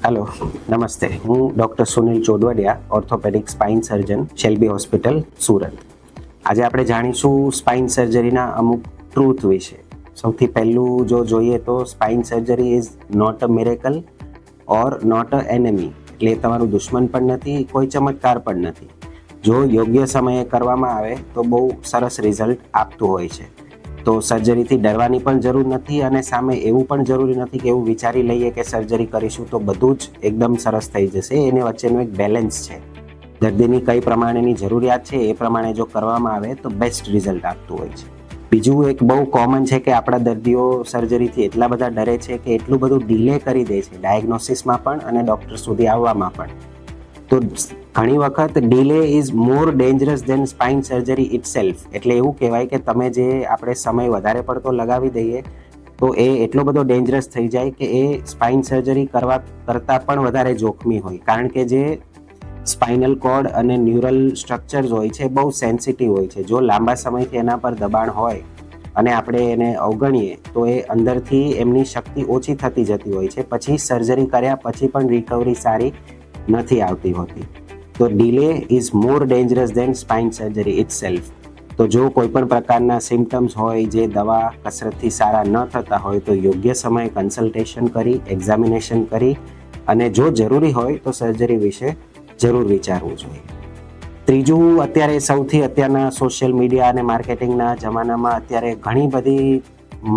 Hello, નમસ્તે. હું doctor Sunil Chodvadiya, orthopaedic spine સર્જન, Shalby hospital, Surat. આજે આપણે જાણીશું સ્પાઇન સર્જરીના અમુક ટ્રુથ વિશે. સૌથી પહેલું જો જોઈએ તો spine surgery is not a miracle or not a enemy. એટલે એ તમારું દુશ્મન પણ નથી, કોઈ ચમત્કાર પણ નથી. જો યોગ્ય સમયે કરવામાં આવે તો બહુ સરસ રિઝલ્ટ આપતું હોય છે. તો સર્જરીથી ડરવાની પણ જરૂર નથી અને સામે એવું પણ જરૂરી નથી કે એવું વિચારી લઈએ કે સર્જરી કરીશું તો બધું જ એકદમ સરસ થઈ જશે. એની વચ્ચેનું એક બેલેન્સ છે. દર્દીની કઈ પ્રમાણેની જરૂરિયાત છે એ પ્રમાણે જો કરવામાં આવે તો બેસ્ટ રિઝલ્ટ આપતું હોય છે. બીજું એક બહુ કોમન છે કે આપણા દર્દીઓ સર્જરીથી એટલા બધા ડરે છે કે એટલું બધું ડિલે કરી દે છે ડાયગ્નોસિસમાં પણ અને ડૉક્ટર સુધી આવવામાં પણ. તો ઘણી વખત delay is more dangerous than spine surgery itself. એટલે એવું કહેવાય કે તમે જે આપણે સમય વધારે પડતો લગાવી દઈએ તો એ એટલો બધો ડેન્જરસ થઈ જાય કે એ સ્પાઇન સર્જરી કરવા કરતાં પણ વધારે જોખમી હોય. કારણ કે જે સ્પાઇનલ કોર્ડ અને ન્યુરલ સ્ટ્રક્ચર્સ હોય છે બહુ સેન્સિટિવ હોય છે. જો લાંબા સમયથી એના પર દબાણ હોય અને આપણે એને અવગણીએ તો એ અંદરથી એમની શક્તિ ઓછી થતી જતી હોય છે. પછી સર્જરી કર્યા પછી પણ રિકવરી સારી નથી આવતી હોતી. તો delay is more dangerous than spine surgery itself. તો જો કોઈ પણ પ્રકારના સિમ્ટમ્સ હોય જે દવા કસરતથી સારા ન થતા હોય તો યોગ્ય સમયે કન્સલ્ટેશન કરી, એક્ઝામિનેશન કરી અને જો જરૂરી હોય તો સર્જરી વિશે જરૂર વિચારવું જોઈએ. ત્રીજું, અત્યારના સોશિયલ મીડિયા અને માર્કેટિંગના જમાનામાં અત્યારે ઘણી બધી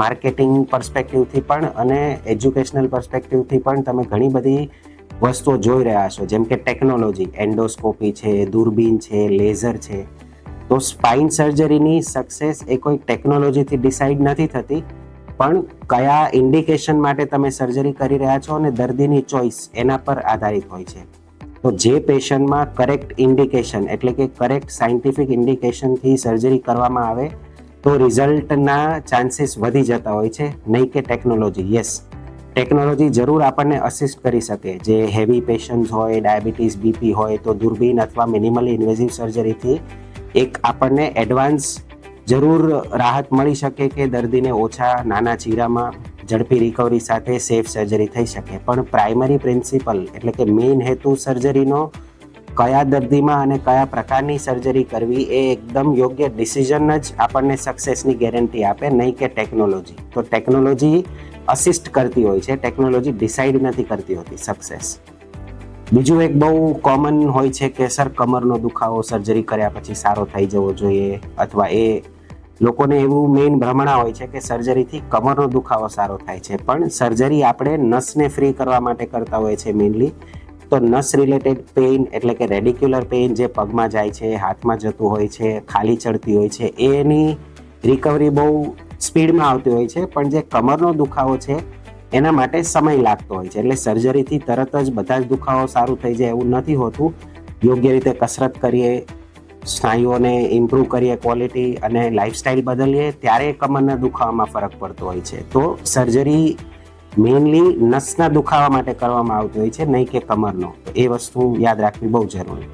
માર્કેટિંગ પર્સપેક્ટિવથી પણ અને એજ્યુકેશનલ પર્સપેક્ટિવથી પણ તમે ઘણી બધી વસ્તુઓ જોઈ રહ્યા છો. જેમ કે ટેકનોલોજી, એન્ડોસ્કોપી છે, દૂરબીન છે, લેઝર છે. તો સ્પાઇન સર્જરીની સક્સેસ એ કોઈ ટેકનોલોજીથી ડિસાઇડ નથી થતી, પણ કયા ઇન્ડિકેશન માટે તમે સર્જરી કરી રહ્યા છો અને દર્દીની ચોઇસ એના પર આધારિત હોય છે. તો જે પેશન્ટમાં કરેક્ટ ઇન્ડિકેશન એટલે કે કરેક્ટ સાયન્ટિફિક ઇન્ડિકેશનથી સર્જરી કરવામાં આવે તો રિઝલ્ટના ચાન્સીસ વધી જતા હોય છે, નહીં કે ટેકનોલોજી. યસ, ટેકનોલોજી જરૂર આપણને અસિસ્ટ કરી શકે. જે હેવી પેશન્ટ હોય, ડાયાબિટીસ, બીપી હોય તો દૂરબીન અથવા મિનિમલી ઇન્વેઝિવ સર્જરીથી એક આપણને એડવાન્સ જરૂર રાહત મળી શકે કે દર્દીને ઓછા નાના ચીરામાં ઝડપી રિકવરી સાથે સેફ સર્જરી થઈ શકે. પણ પ્રાઇમરી પ્રિન્સિપલ એટલે કે મેઇન હેતુ સર્જરીનો કયા દર્દીમાં અને કયા પ્રકારની સર્જરી કરવી એ એકદમ યોગ્ય ડિસિઝન જ આપણને સક્સેસની ગેરંટી આપે, નહીં કે ટેકનોલોજી. તો ટેકનોલોજી અસિસ્ટ કરતી હોય છે, ટેકનોલોજી ડિસાઇડ નથી કરતી હોતી સક્સેસ. બીજું એક બહુ કોમન હોય છે કે સર કમરનો દુખાવો સર્જરી કર્યા પછી સારો થઈ જવો જોઈએ, અથવા એ લોકોને એવું મેઇન ભ્રમણા હોય છે કે સર્જરીથી કમરનો દુખાવો સારો થાય છે. પણ સર્જરી આપણે નસને ફ્રી કરવા માટે કરતા હોય છે મેઇનલી. તો નસ રિલેટેડ પેઇન એટલે કે રેડિક્યુલર પેઇન જે પગમાં જાય છે, હાથમાં જતું હોય છે, ખાલી ચડતી હોય છે, એની રિકવરી બહુ સ્પીડમાં આવતી હોય છે. પણ જે કમરનો દુખાવો છે એના માટે સમય લાગતો હોય છે. એટલે સર્જરીથી તરત જ બધા જ દુખાવો સારું થઈ જાય એવું નથી હોતું. યોગ્ય રીતે કસરત કરીએ, સ્નાયુઓને ઇમ્પ્રૂવ કરીએ ક્વોલિટી અને લાઇફસ્ટાઇલ બદલીએ ત્યારે કમરના દુખાવામાં ફરક પડતો હોય છે. તો સર્જરી મેઇનલી નસના દુખાવા માટે કરવામાં આવતી હોય છે, નહીં કે કમરનો. તો એ વસ્તુ યાદ રાખવી બહુ જરૂરી.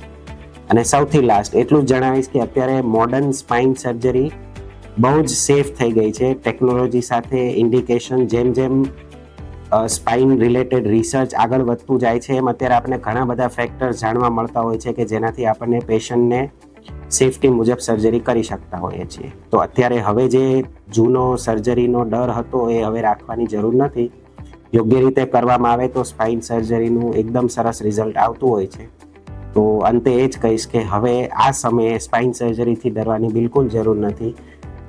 અને સૌથી લાસ્ટ એટલું જ જણાવીશ કે અત્યારે મોડર્ન સ્પાઇન સર્જરી બહુ જ સેફ થઈ ગઈ છે. ટેકનોલોજી સાથે ઇન્ડિકેશન જેમ સ્પાઇન રિલેટેડ રિસર્ચ આગળ વધતું જાય છે એમ અત્યારે આપણને ઘણા બધા ફેક્ટર્સ જાણવા મળતા હોય છે કે જેનાથી આપણને પેશન્ટને સેફટી મુજબ સર્જરી કરી શકતા હોઈએ છીએ. તો અત્યારે હવે જે જૂનો સર્જરીનો ડર હતો એ હવે રાખવાની જરૂર નથી. યોગ્ય રીતે કરવામાં આવે તો સ્પાઇન સર્જરીનું એકદમ સરસ રિઝલ્ટ આવતું હોય છે. તો અંતે એ જ કહીશ કે હવે આ સમયે સ્પાઇન સર્જરીથી ડરવાની બિલકુલ જરૂર નથી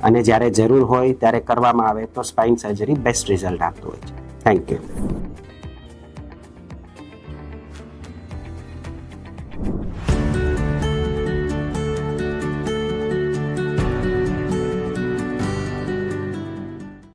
અને જ્યારે જરૂર હોય ત્યારે કરવામાં આવે તો સ્પાઇન સર્જરી બેસ્ટ રિઝલ્ટ આપતું હોય છે. Thank you.